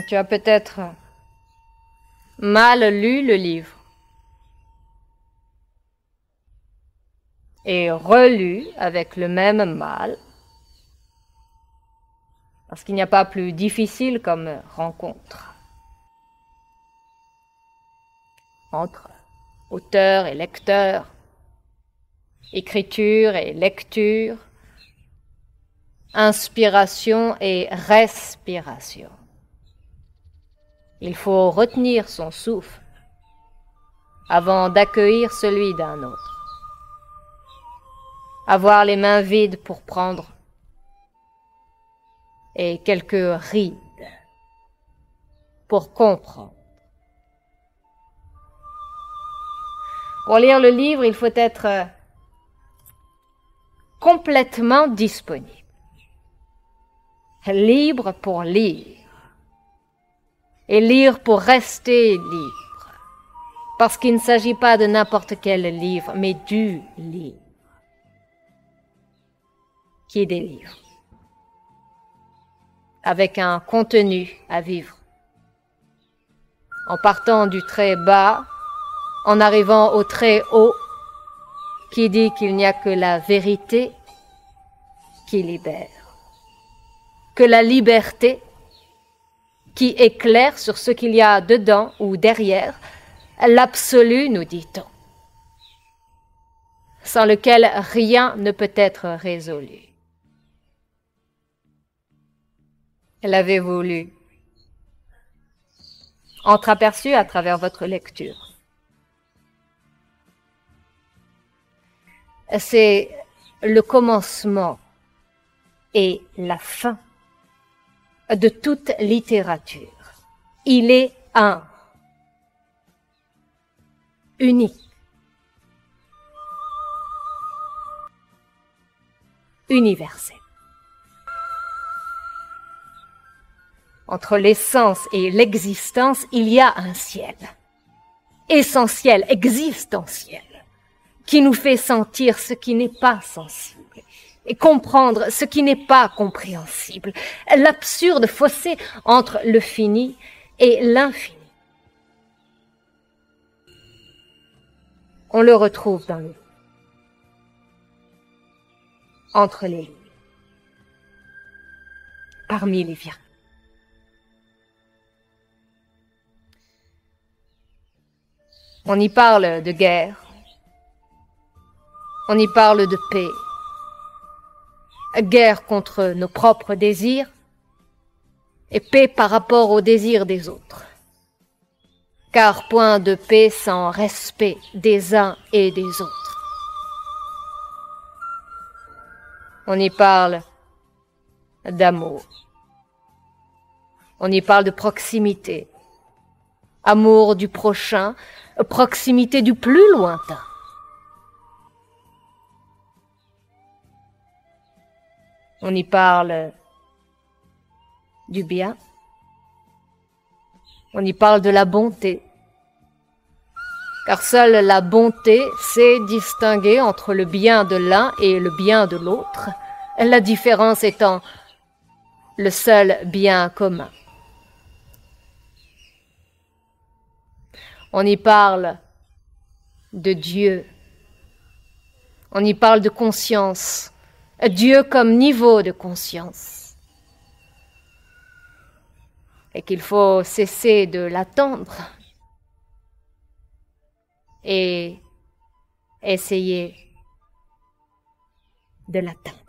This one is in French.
Tu as peut-être mal lu le livre et relu avec le même mal, parce qu'il n'y a pas plus difficile comme rencontre entre auteur et lecteur, écriture et lecture, inspiration et respiration. Il faut retenir son souffle avant d'accueillir celui d'un autre. Avoir les mains vides pour prendre et quelques rides pour comprendre. Pour lire le livre, il faut être complètement disponible, libre pour lire, et lire pour rester libre, parce qu'il ne s'agit pas de n'importe quel livre, mais du livre qui délivre, avec un contenu à vivre, en partant du très bas, en arrivant au très haut, qui dit qu'il n'y a que la vérité qui libère, que la liberté qui éclaire sur ce qu'il y a dedans ou derrière, l'absolu, nous dit-on, sans lequel rien ne peut être résolu. L'avez-vous lu? Entreaperçu à travers votre lecture. C'est le commencement et la fin de toute littérature. Il est un, unique, universel. Entre l'essence et l'existence, il y a un ciel, essentiel, existentiel, qui nous fait sentir ce qui n'est pas sensible et comprendre ce qui n'est pas compréhensible, l'absurde fossé entre le fini et l'infini. On le retrouve dans le livre, entre les lignes, parmi les virgules. On y parle de guerre, on y parle de paix, guerre contre nos propres désirs et paix par rapport aux désirs des autres. Car point de paix sans respect des uns et des autres. On y parle d'amour, on y parle de proximité, amour du prochain, proximité du plus lointain. On y parle du bien, on y parle de la bonté, car seule la bonté sait distinguer entre le bien de l'un et le bien de l'autre, la différence étant le seul bien commun. On y parle de Dieu, on y parle de conscience, Dieu comme niveau de conscience, et qu'il faut cesser de l'attendre et essayer de l'atteindre.